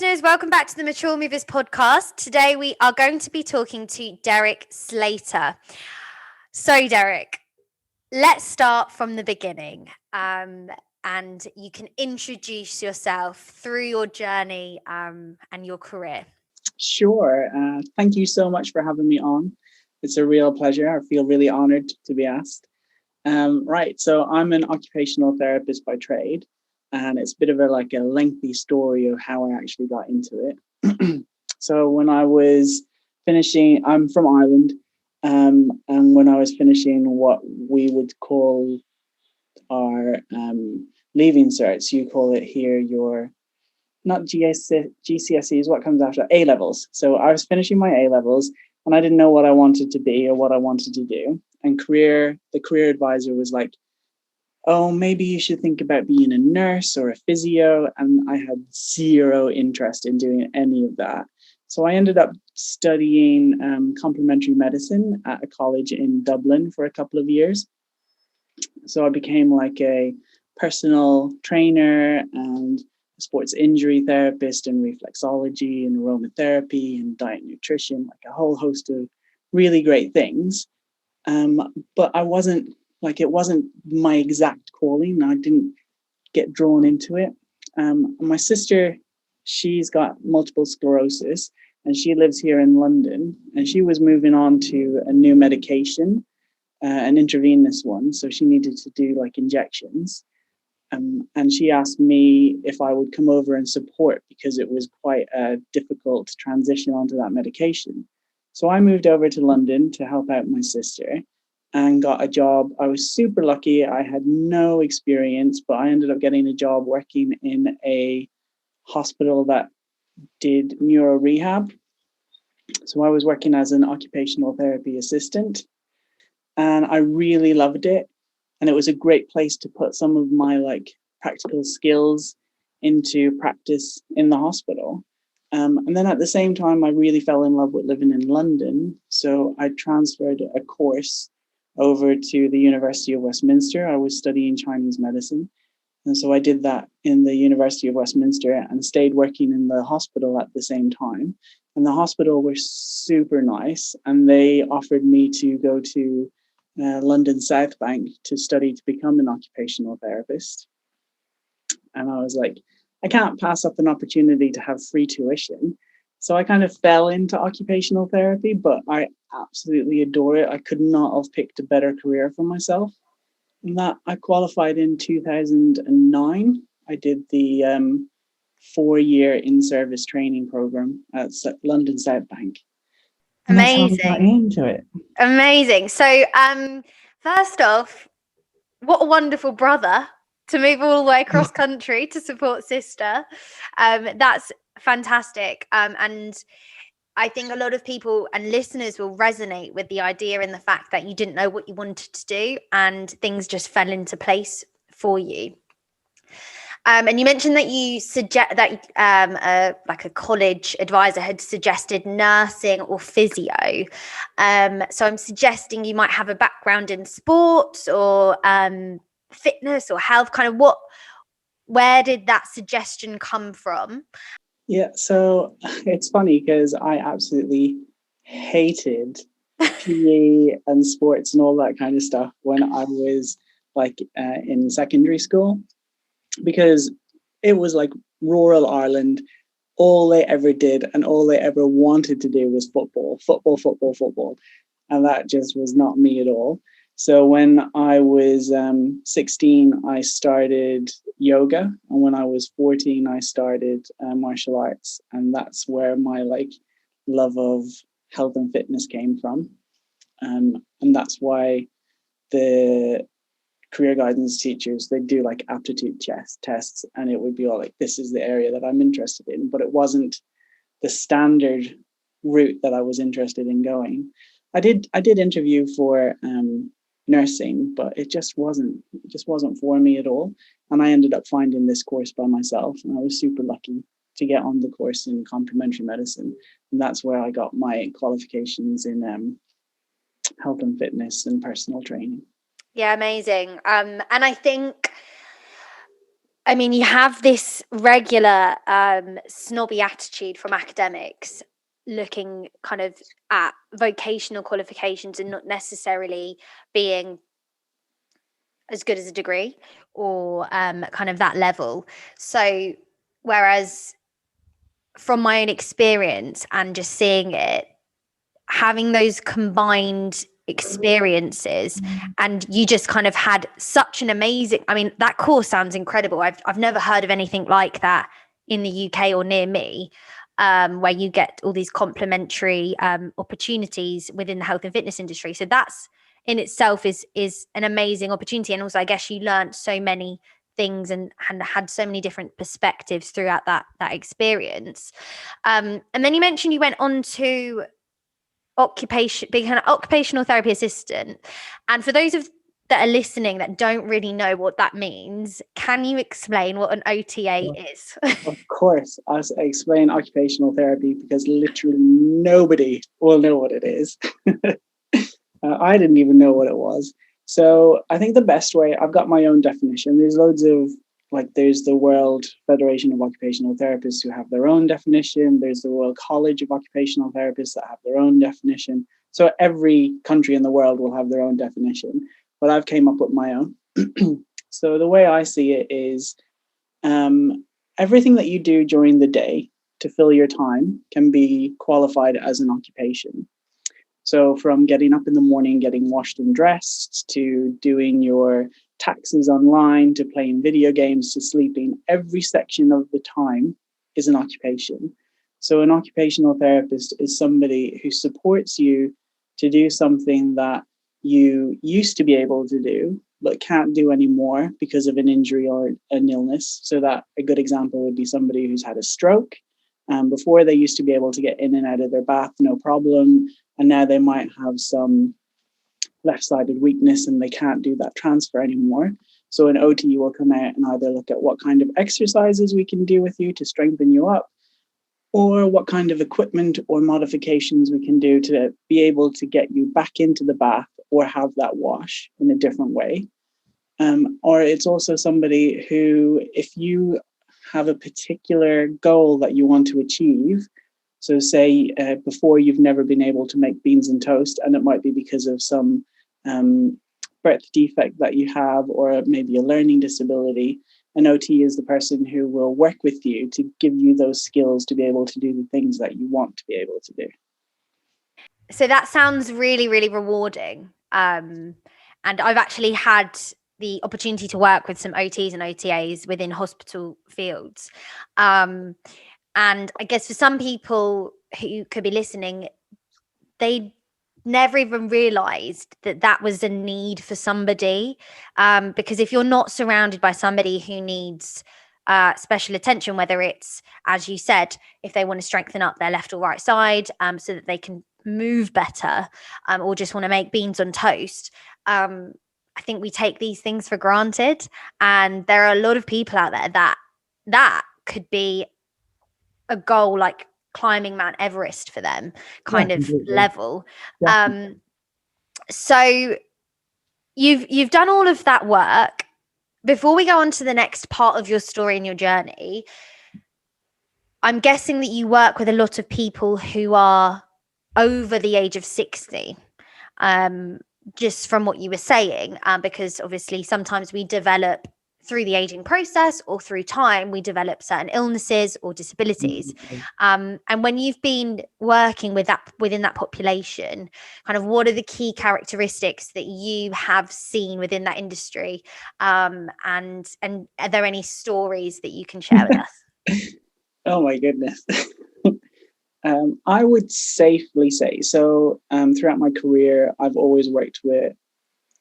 listeners, welcome back to the Mature Movers podcast. Today we are going to be talking to Derek Slater. So Derek, let's start from the beginning, and you can introduce yourself through your journey and your career. Sure. Thank you so much for having me on. It's a real pleasure. I feel really honored to be asked. So I'm an occupational therapist by trade, and it's a bit of a lengthy story of how I actually got into it. So when I was finishing, I'm from Ireland, and when I was finishing what we would call our leaving certs, you call it here your not GCSEs, what comes after A levels. So I was finishing my A levels, and I didn't know what I wanted to be or what I wanted to do. And the career advisor was like, oh, maybe you should think about being a nurse or a physio. And I had zero interest in doing any of that. So I ended up studying complementary medicine at a college in Dublin for a couple of years. So I became like a personal trainer and a sports injury therapist and reflexology and aromatherapy and diet nutrition, like a whole host of really great things. But it wasn't my exact calling. I didn't get drawn into it. My sister, she's got multiple sclerosis and she lives here in London, and she was moving on to a new medication, an intravenous one. So she needed to do like injections. And she asked me if I would come over and support because it was quite a difficult transition onto that medication. So I moved over to London to help out my sister and got a job. I was super lucky. I had no experience, but I ended up getting a job working in a hospital that did neuro rehab. So I was working as an occupational therapy assistant, and I really loved it. And it was a great place to put some of my practical skills into practice in the hospital. And then at the same time, I really fell in love with living in London. So I transferred a course over to the University of Westminster. I was studying Chinese medicine. And so I did that in the University of Westminster and stayed working in the hospital at the same time. And the hospital was super nice. And they offered me to go to London South Bank to study to become an occupational therapist. And I was like, I can't pass up an opportunity to have free tuition. So I kind of fell into occupational therapy, but I absolutely adore it. I could not have picked a better career for myself. And that I qualified in 2009. I did the 4-year in-service training program at London South Bank. Amazing. That's how I got into it. Amazing. So first off, what a wonderful brother to move all the way across country to support sister. That's fantastic. And I think a lot of people and listeners will resonate with the idea and the fact that you didn't know what you wanted to do and things just fell into place for you. And you mentioned that you suggest that like a college advisor had suggested nursing or physio. So I'm suggesting you might have a background in sports or fitness or health. Kind of where did that suggestion come from? Yeah, so it's funny because I absolutely hated PE and sports and all that kind of stuff when I was in secondary school, because it was like rural Ireland. All they ever did and all they ever wanted to do was football. And that just was not me at all. So when I was 16, I started yoga. And when I was 14, I started martial arts. And that's where my love of health and fitness came from. And that's why the career guidance teachers, they do aptitude tests, and it would be all this is the area that I'm interested in, but it wasn't the standard route that I was interested in going. I did interview for nursing, but it just wasn't for me at all. And I ended up finding this course by myself, and I was super lucky to get on the course in complementary medicine, and that's where I got my qualifications in health and fitness and personal training. Yeah, amazing. And I think I mean, you have this regular snobby attitude from academics looking kind of at vocational qualifications and not necessarily being as good as a degree or kind of that level. So whereas from my own experience and just seeing it, having those combined experiences, and you just kind of had such an amazing, I mean, that course sounds incredible. I've never heard of anything like that in the UK or near me, where you get all these complementary opportunities within the health and fitness industry. So that's in itself is an amazing opportunity. And also, I guess you learned so many things and had so many different perspectives throughout that experience. And then you mentioned you went on to being an occupational therapy assistant. And for those that are listening that don't really know what that means, can you explain what an OTA is? Of course, I'll explain occupational therapy because literally nobody will know what it is. I didn't even know what it was. So I think the best way, I've got my own definition. There's loads of, there's the World Federation of Occupational Therapists who have their own definition. There's the Royal College of Occupational Therapists that have their own definition. So every country in the world will have their own definition, but I've came up with my own. So the way I see it is everything that you do during the day to fill your time can be qualified as an occupation. So from getting up in the morning, getting washed and dressed, to doing your taxes online, to playing video games, to sleeping, every section of the time is an occupation. So an occupational therapist is somebody who supports you to do something that you used to be able to do, but can't do anymore because of an injury or an illness. So that a good example would be somebody who's had a stroke. Before they used to be able to get in and out of their bath, no problem. And now they might have some left-sided weakness and they can't do that transfer anymore. So an OT will come out and either look at what kind of exercises we can do with you to strengthen you up, or what kind of equipment or modifications we can do to be able to get you back into the bath or have that wash in a different way. Or it's also somebody who, if you have a particular goal that you want to achieve, so say before you've never been able to make beans and toast, and it might be because of some birth defect that you have, or maybe a learning disability, an OT is the person who will work with you to give you those skills to be able to do the things that you want to be able to do. So that sounds really, really rewarding. And I've actually had the opportunity to work with some OTs and OTAs within hospital fields. And I guess for some people who could be listening, they never even realized that was a need for somebody. Because if you're not surrounded by somebody who needs special attention, whether it's, as you said, if they want to strengthen up their left or right side so that they can move better, or just want to make beans on toast, I think we take these things for granted. And there are a lot of people out there that could be a goal, like climbing Mount Everest for them kind of level. So you've done all of that work. Before we go on to the next part of your story and your journey, I'm guessing that you work with a lot of people who are over the age of 60, just from what you were saying, because obviously sometimes we develop through the aging process or through time, we develop certain illnesses or disabilities. And when you've been working with that within that population, kind of what are the key characteristics that you have seen within that industry? And are there any stories that you can share with us? Oh my goodness. I would safely say, so throughout my career, I've always worked with,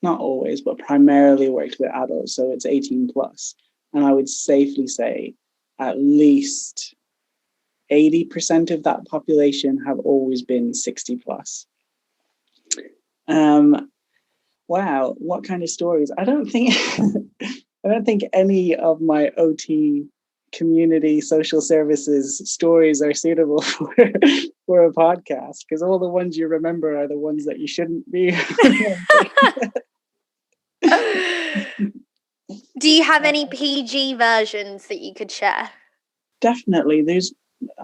not always, but primarily worked with adults. So it's 18 plus. And I would safely say at least 80% of that population have always been 60 plus. Wow, what kind of stories? I don't think any of my OT community social services stories are suitable for a podcast, because all the ones you remember are the ones that you shouldn't be. Do you have any PG versions that you could share? Definitely.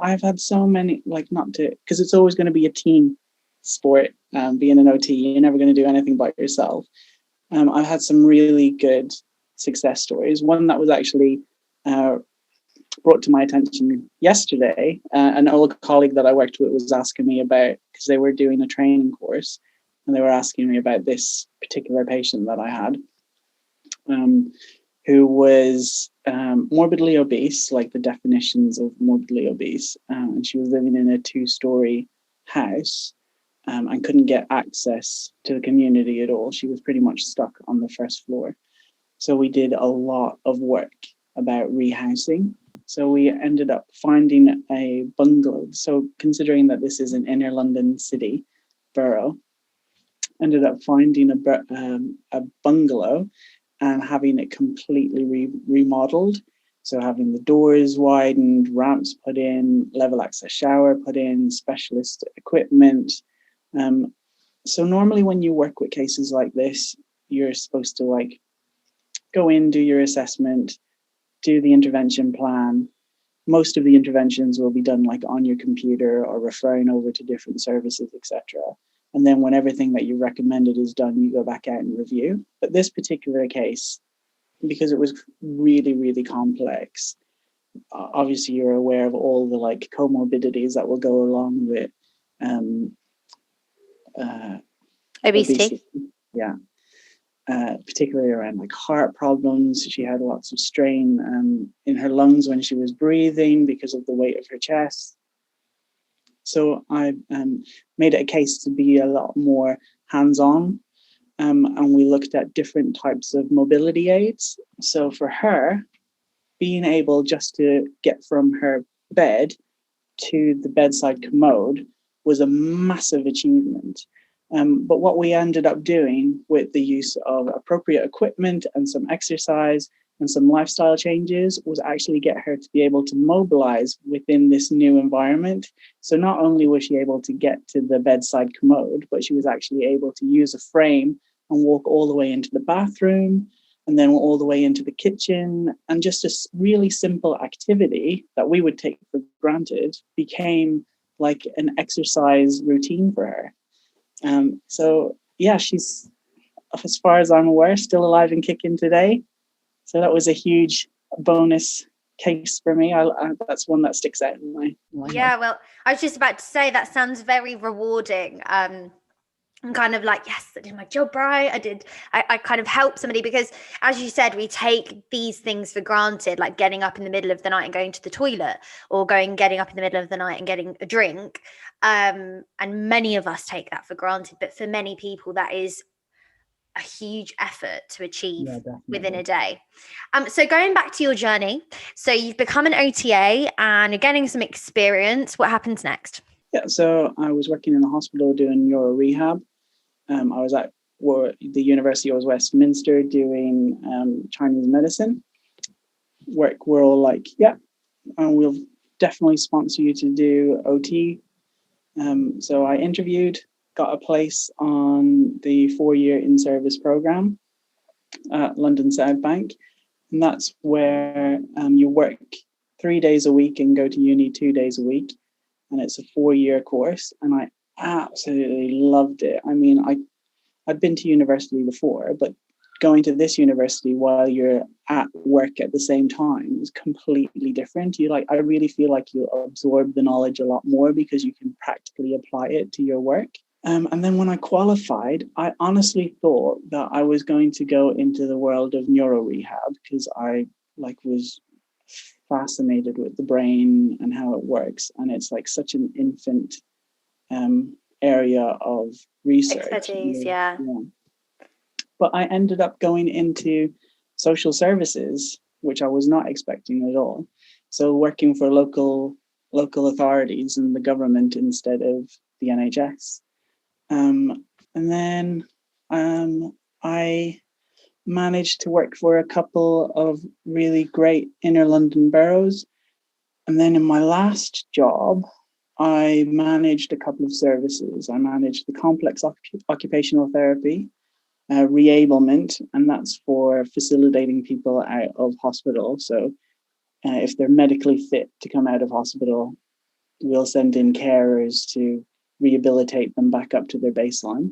I've had so many, like, not to, because it's always going to be a team sport. Being an OT, you're never going to do anything by yourself. I've had some really good success stories. One that was actually brought to my attention yesterday. An old colleague that I worked with was asking me about, because they were doing a training course, and they were asking me about this particular patient that I had, who was morbidly obese, like the definitions of morbidly obese, and she was living in a 2-story house and couldn't get access to the community at all. She was pretty much stuck on the first floor. So we did a lot of work about rehousing. So we ended up finding a bungalow. So considering that this is an inner London city borough, ended up finding a bungalow and having it completely remodeled. So having the doors widened, ramps put in, level access shower put in, specialist equipment. So normally when you work with cases like this, you're supposed to like go in, do your assessment, do the intervention plan. Most of the interventions will be done like on your computer or referring over to different services, etc. And then when everything that you recommended is done, you go back out and review. But this particular case, because it was really, really complex, obviously you're aware of all the like comorbidities that will go along with obesity. Yeah. Particularly around like heart problems. She had lots of strain in her lungs when she was breathing because of the weight of her chest. So I made it a case to be a lot more hands-on, and we looked at different types of mobility aids. So for her, being able just to get from her bed to the bedside commode was a massive achievement. But what we ended up doing with the use of appropriate equipment and some exercise and some lifestyle changes was actually get her to be able to mobilize within this new environment. So not only was she able to get to the bedside commode, but she was actually able to use a frame and walk all the way into the bathroom and then all the way into the kitchen. And just a really simple activity that we would take for granted became like an exercise routine for her. So yeah, she's, as far as I'm aware, still alive and kicking today. So that was a huge bonus case for me. That's one that sticks out in my Yeah, head. well, I was just about to say that sounds very rewarding. I'm kind of like, yes, I did my job right. I kind of helped somebody, because as you said, we take these things for granted, like getting up in the middle of the night and going to the toilet, or getting up in the middle of the night and getting a drink. And many of us take that for granted. But for many people, that is a huge effort to achieve within a day. So going back to your journey, so you've become an OTA and you're getting some experience. What happens next? Yeah, so I was working in the hospital doing neuro rehab. I was at the University of Westminster doing Chinese medicine. We're all like, yeah, and we'll definitely sponsor you to do OT. So I interviewed, got a place on the 4-year in-service program at London South Bank. And that's where you work 3 days a week and go to uni 2 days a week. And it's a 4-year course. And I absolutely loved it. I mean, I'd been to university before, but going to this university while you're at work at the same time is completely different. I really feel like you absorb the knowledge a lot more because you can practically apply it to your work. And then when I qualified, I honestly thought that I was going to go into the world of neuro rehab because I was fascinated with the brain and how it works. And it's like such an infant area of research. Expertise, yeah. But I ended up going into social services, which I was not expecting at all. So working for local authorities and the government instead of the NHS. And then I managed to work for a couple of really great inner London boroughs. And then in my last job, I managed a couple of services. I managed the complex occupational therapy, reablement, and that's for facilitating people out of hospital. So if they're medically fit to come out of hospital, we'll send in carers to rehabilitate them back up to their baseline.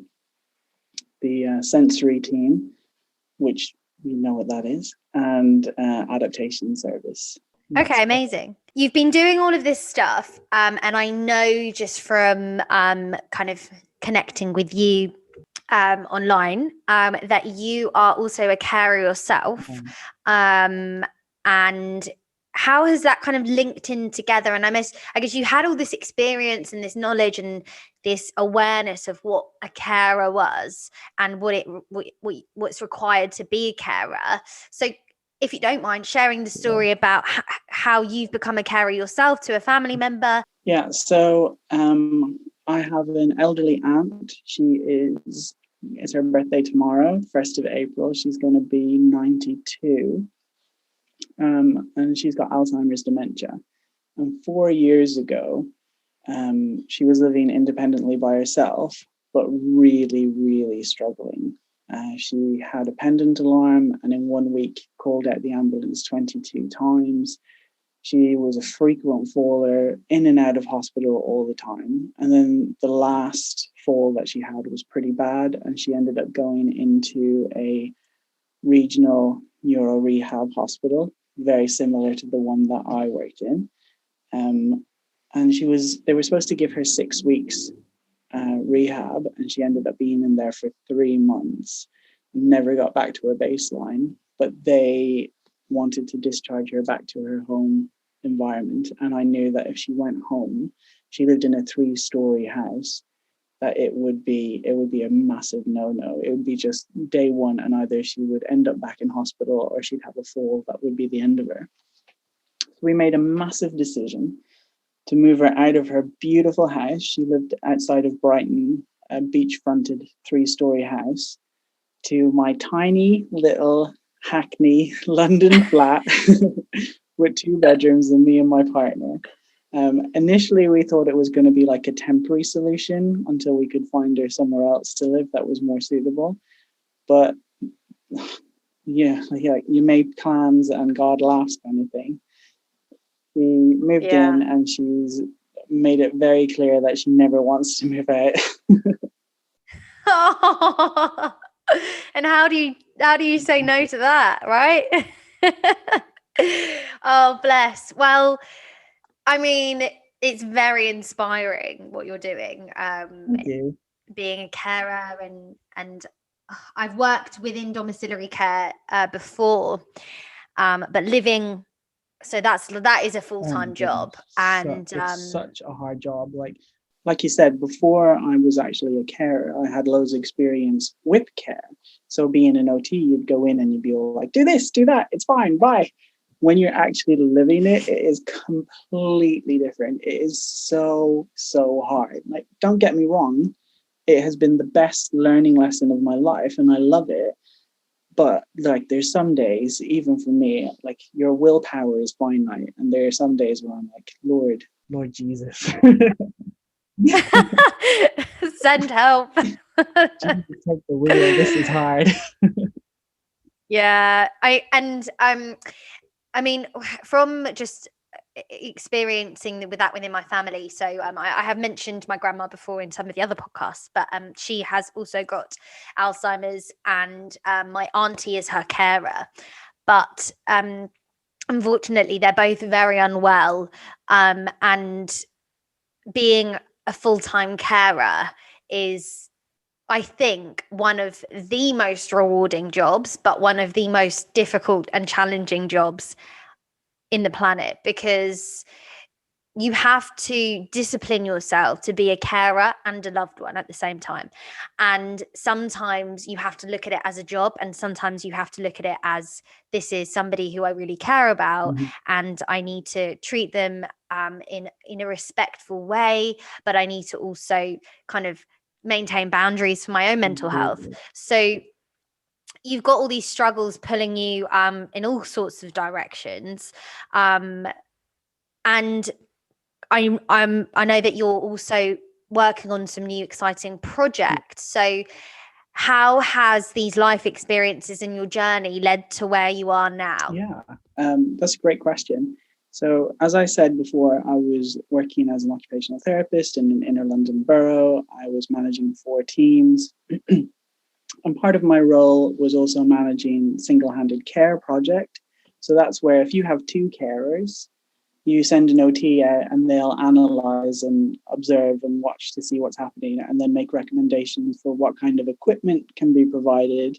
The sensory team, which you know what that is, and adaptation service. Okay, amazing. You've been doing all of this stuff, and I know just from kind of connecting with you online that you are also a carer yourself. And how has that kind of linked in together? And I guess you had all this experience and this knowledge and this awareness of what a carer was and what's required to be a carer. So if you don't mind sharing the story about how you've become a carer yourself to a family member. Yeah, so I have an elderly aunt. It's her birthday tomorrow, 1st of April. She's going to be 92. And she's got Alzheimer's dementia. And 4 years ago, she was living independently by herself, but really, really struggling. She had a pendant alarm and in 1 week called out the ambulance 22 times. She was a frequent faller, in and out of hospital all the time. And then the last fall that she had was pretty bad, and she ended up going into a regional neuro rehab hospital, very similar to the one that I worked in. And they were supposed to give her 6 weeks rehab, and she ended up being in there for 3 months, never got back to her baseline, but they wanted to discharge her back to her home environment. And I knew that if she went home, she lived in a 3-story house, that it would be a massive no-no. It would be just day one, and either she would end up back in hospital or she'd have a fall that would be the end of her. So we made a massive decision to move her out of her beautiful house. She lived outside of Brighton, a beach-fronted 3-story house, to my tiny little Hackney London flat with 2 bedrooms and me and my partner. Initially, we thought it was going to be like a temporary solution until we could find her somewhere else to live that was more suitable. But yeah, you make plans and God laughs kind of thing. She moved in, and she's made it very clear that she never wants to move out. And how do you say no to that, right? Oh, bless. Well, I mean, it's very inspiring what you're doing. Thank you. Being a carer, and I've worked within domiciliary care before, but living. So that is a full-time job, and it's such a hard job. Like you said, before I was actually a carer, I had loads of experience with care. So being an OT, you'd go in and you'd be all like, do this, do that, it's fine, bye. When you're actually living it, it is completely different. It is so, so hard. Like, don't get me wrong, it has been the best learning lesson of my life, and I love it. But like, there's some days, even for me, like, your willpower is finite, and there are some days where I'm like, Lord Jesus. Send help. Jesus, take the wheel. This is hard. Yeah, I mean, from just experiencing with that within my family. So I have mentioned my grandma before in some of the other podcasts, but she has also got Alzheimer's, and my auntie is her carer. But unfortunately, they're both very unwell, and being a full-time carer is, I think, one of the most rewarding jobs, but one of the most difficult and challenging jobs in the planet, because you have to discipline yourself to be a carer and a loved one at the same time. And sometimes you have to look at it as a job, and sometimes you have to look at it as, this is somebody who I really care about, and I need to treat them in a respectful way, but I need to also kind of maintain boundaries for my own mental health. So you've got all these struggles pulling you in all sorts of directions, and I know that you're also working on some new exciting projects. So how has these life experiences in your journey led to where you are now? Yeah, that's a great question. So, as I said before, I was working as an occupational therapist in an inner London borough. I was managing 4 teams. And part of my role was also managing single-handed care project. So that's where if you have 2 carers, you send an OT out and they'll analyze and observe and watch to see what's happening and then make recommendations for what kind of equipment can be provided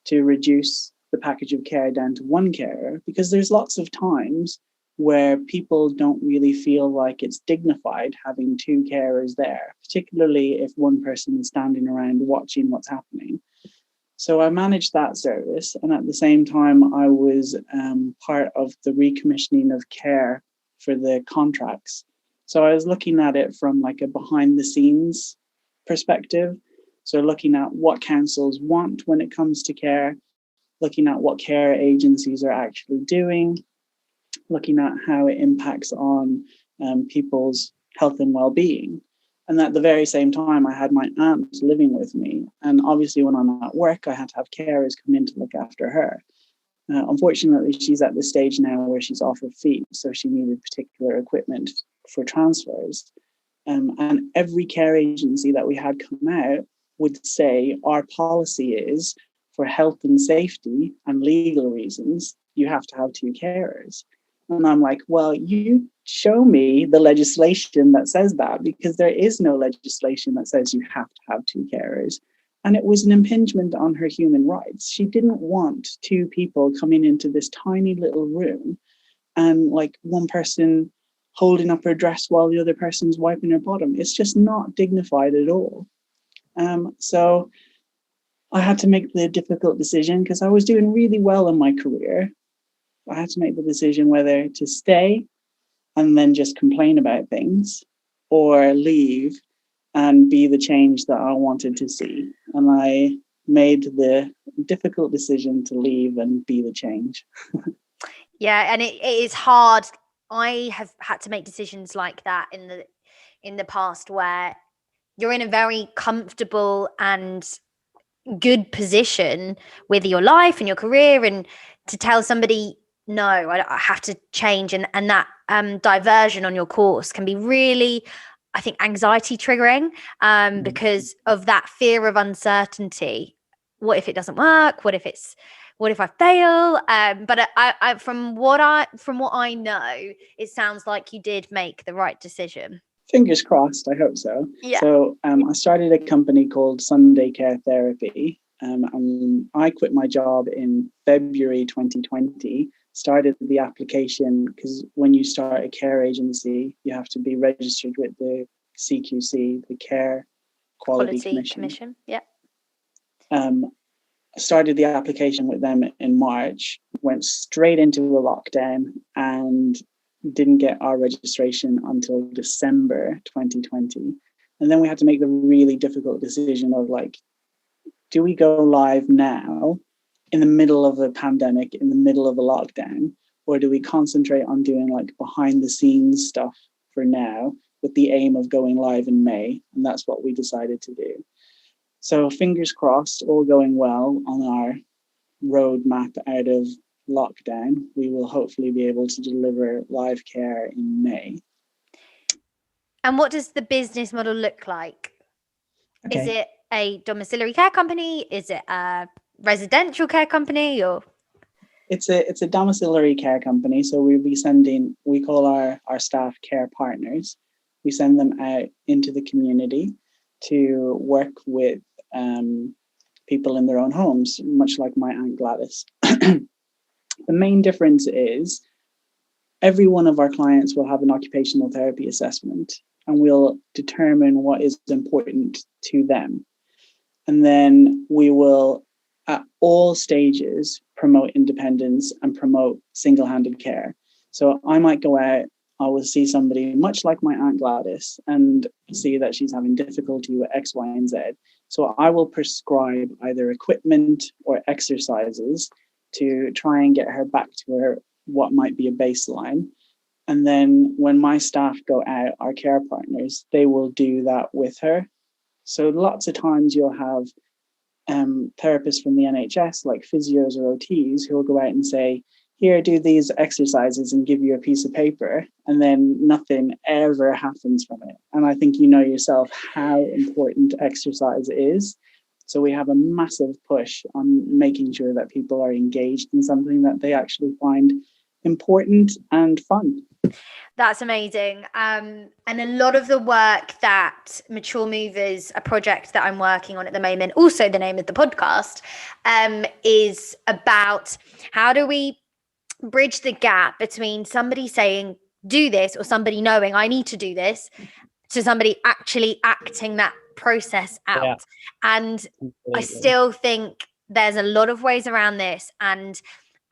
to reduce the package of care down to 1 carer, because there's lots of times where people don't really feel like it's dignified having 2 carers there, particularly if one person is standing around watching what's happening. So I managed that service, and at the same time I was part of the recommissioning of care for the contracts. So I was looking at it from like a behind the scenes perspective. So looking at what councils want when it comes to care, looking at what care agencies are actually doing, looking at how it impacts on people's health and well-being. And at the very same time, I had my aunt living with me. And obviously, when I'm at work, I had to have carers come in to look after her. Unfortunately, she's at the stage now where she's off her feet, so she needed particular equipment for transfers. And every care agency that we had come out would say our policy is for health and safety and legal reasons, you have to have 2 carers. And I'm like, well, you show me the legislation that says that, because there is no legislation that says you have to have 2 carers. And it was an impingement on her human rights. She didn't want 2 people coming into this tiny little room and like one person holding up her dress while the other person's wiping her bottom. It's just not dignified at all. So I had to make the difficult decision, because I was doing really well in my career. I had to make the decision whether to stay and then just complain about things, or leave and be the change that I wanted to see. And I made the difficult decision to leave and be the change. Yeah, and it is hard. I have had to make decisions like that in the past, where you're in a very comfortable and good position with your life and your career, and to tell somebody no, I have to change, and that diversion on your course can be really, I think, anxiety triggering, because of that fear of uncertainty. What if it doesn't work? What if I fail? But I from what I know, it sounds like you did make the right decision. Fingers crossed, I hope so. Yeah. So I started a company called Sunday Care Therapy. And I quit my job in February 2020, started the application, because when you start a care agency, you have to be registered with the CQC, the Care Quality Commission. Yeah. Started the application with them in March, went straight into a lockdown, and didn't get our registration until December 2020. And then we had to make the really difficult decision of like, do we go live now in the middle of a pandemic, in the middle of a lockdown, or do we concentrate on doing like behind the scenes stuff for now with the aim of going live in May? And that's what we decided to do. So fingers crossed, all going well on our roadmap out of lockdown, we will hopefully be able to deliver live care in May. And what does the business model look like? Okay. Is it a domiciliary care company? Is it a residential care company? Or it's a domiciliary care company. So we'll be sending, we call our staff care partners. We send them out into the community to work with people in their own homes, much like my Aunt Gladys. The main difference is every one of our clients will have an occupational therapy assessment, and we'll determine what is important to them. And then we will, at all stages, promote independence and promote single-handed care. So I might go out, I will see somebody much like my Aunt Gladys and see that she's having difficulty with X, Y, and Z. So I will prescribe either equipment or exercises to try and get her back to her what might be a baseline. And then when my staff go out, our care partners, they will do that with her. So lots of times you'll have therapists from the NHS, like physios or OTs, who will go out and say, here, do these exercises and give you a piece of paper, and then nothing ever happens from it. And I think you know yourself how important exercise is. So we have a massive push on making sure that people are engaged in something that they actually find important and fun. That's amazing. And a lot of the work that Mature Movers, a project that I'm working on at the moment, also the name of the podcast, is about how do we bridge the gap between somebody saying, do this, or somebody knowing I need to do this, to somebody actually acting that process out. Yeah, and absolutely. I still think there's a lot of ways around this. And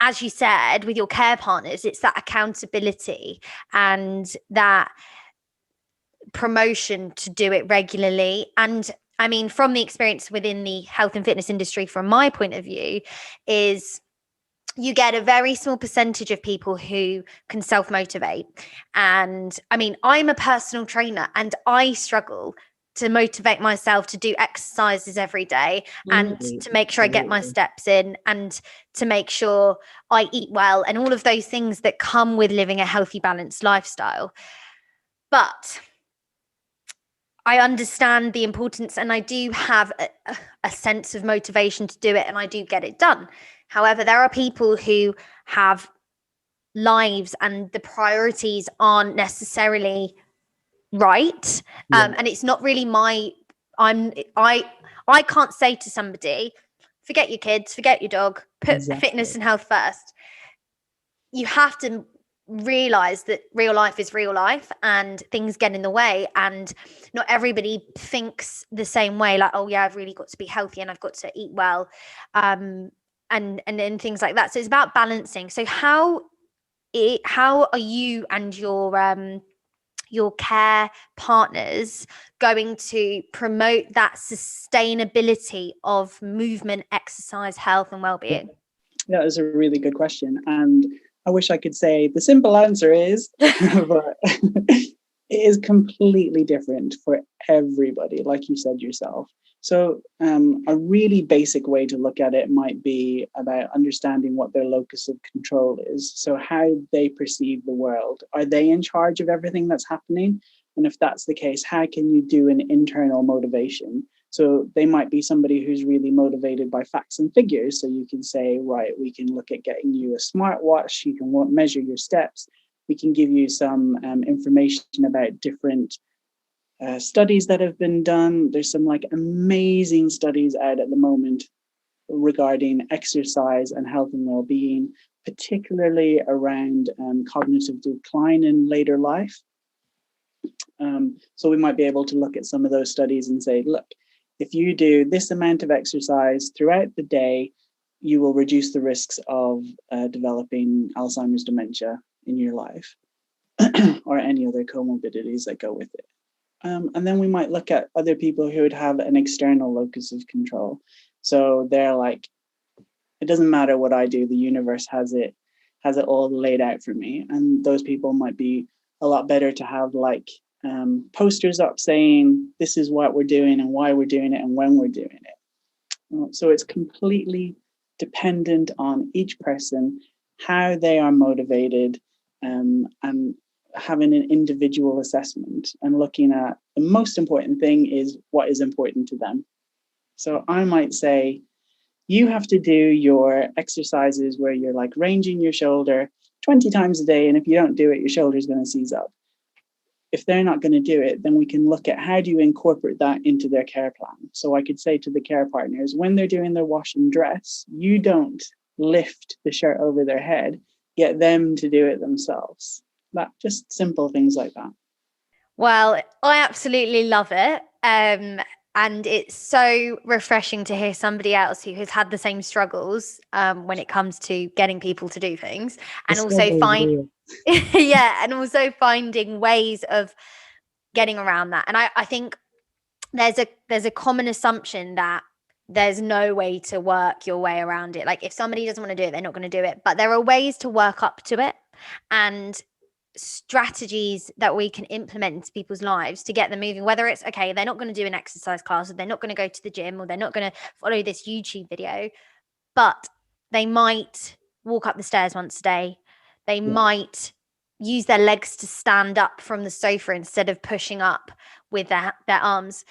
as you said, with your care partners, it's that accountability and that promotion to do it regularly. And I mean, from the experience within the health and fitness industry, from my point of view, is you get a very small percentage of people who can self-motivate. And I mean, I'm a personal trainer and I struggle to motivate myself to do exercises every day and to make sure I get my steps in and to make sure I eat well and all of those things that come with living a healthy, balanced lifestyle. But I understand the importance, and I do have a sense of motivation to do it, and I do get it done. However, there are people who have lives and the priorities aren't necessarily right. And it's not really I can't say to somebody, forget your kids, forget your dog, put fitness and health first. You have to realize that real life is real life and things get in the way, and not everybody thinks the same way, like, oh yeah, I've really got to be healthy and I've got to eat well, and things like that. So it's about balancing. So how are you and your care partners going to promote that sustainability of movement, exercise, health and well-being? That is a really good question. And I wish I could say the simple answer is, but it is completely different for everybody, like you said yourself. So a really basic way to look at it might be about understanding what their locus of control is. So how they perceive the world. Are they in charge of everything that's happening? And if that's the case, how can you do an internal motivation? So they might be somebody who's really motivated by facts and figures. So you can say, right, we can look at getting you a smartwatch. You can measure your steps. We can give you some information about different studies that have been done. There's some like amazing studies out at the moment regarding exercise and health and well-being, particularly around cognitive decline in later life. So we might be able to look at some of those studies and say, look, if you do this amount of exercise throughout the day, you will reduce the risks of developing Alzheimer's dementia in your life or any other comorbidities that go with it. And then we might look at other people who would have an external locus of control. So they're like, it doesn't matter what I do, the universe has it all laid out for me. And those people might be a lot better to have like posters up saying this is what we're doing and why we're doing it and when we're doing it. So it's completely dependent on each person, how they are motivated, and having an individual assessment and looking at the most important thing is what is important to them. So I might say, you have to do your exercises where you're like ranging your shoulder 20 times a day. And if you don't do it, your shoulder is going to seize up. If they're not going to do it, then we can look at how do you incorporate that into their care plan. So I could say to the care partners, when they're doing their wash and dress, you don't lift the shirt over their head, get them to do it themselves. That just simple things like that. Well, I absolutely love it. And it's so refreshing to hear somebody else who has had the same struggles when it comes to getting people to do things, and also and also finding ways of getting around that. And I think there's a common assumption that there's no way to work your way around it. Like if somebody doesn't want to do it, they're not going to do it. But there are ways to work up to it. And strategies that we can implement into people's lives to get them moving, whether it's okay, they're not going to do an exercise class, or they're not going to go to the gym, or they're not going to follow this YouTube video, but they might walk up the stairs once a day. They might use their legs to stand up from the sofa instead of pushing up with their arms,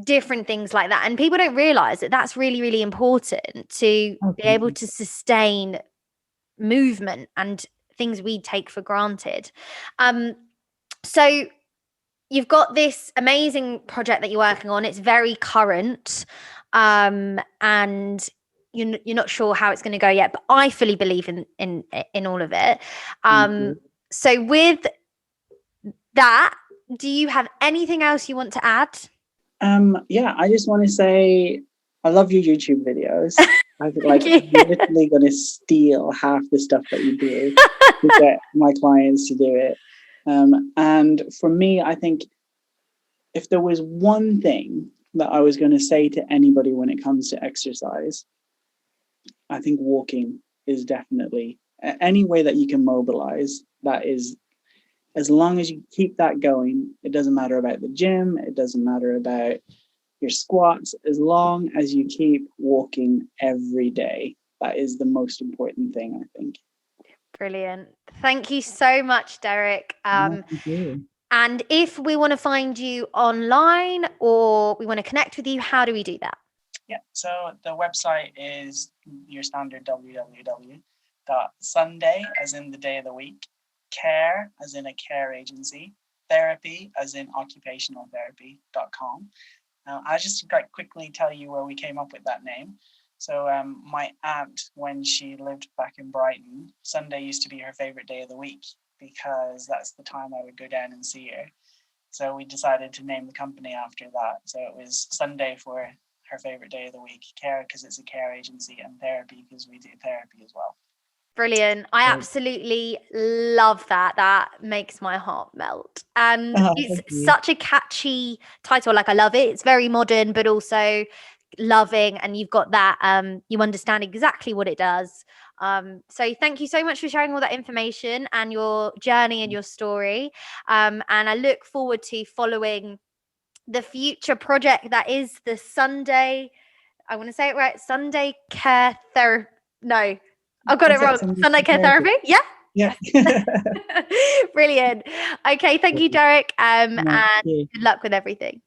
different things like that. And people don't realize that that's really, really important to be able to sustain movement and things we take for granted. So you've got this amazing project that you're working on. It's very current, and you're not sure how it's going to go yet, but I fully believe in all of it. So with that, do you have anything else you want to add? Yeah, I just want to say I love your YouTube videos. I feel like I'm literally going to steal half the stuff that you do to get my clients to do it. And for me, I think if there was one thing that I was going to say to anybody when it comes to exercise, I think walking is definitely any way that you can mobilize. That is, as long as you keep that going, it doesn't matter about the gym, it doesn't matter about your squats, as long as you keep walking every day. That is the most important thing, I think. Brilliant. Thank you so much, Derek. Thank you. And if we want to find you online or we want to connect with you, how do we do that? Yeah, so the website is your standard www.sunday, as in the day of the week, care, as in a care agency, therapy, as in occupationaltherapy.com. I'll just quickly tell you where we came up with that name. So my aunt, when she lived back in Brighton, Sunday used to be her favorite day of the week because that's the time I would go down and see her. So we decided to name the company after that. So it was Sunday for her favorite day of the week, care because it's a care agency, and therapy because we do therapy as well. Brilliant. I absolutely love that. That makes my heart melt. And it's such a catchy title. Like, I love it. It's very modern, but also loving. And you've got that, you understand exactly what it does. So thank you so much for sharing all that information and your journey and your story. And I look forward to following the future project that is the Sunday. I want to say it right. Sunday care therapy. No. I've got it wrong. Sunday care therapy. Yeah. Yeah. Brilliant. Okay. Thank you, Derek. And good luck with everything.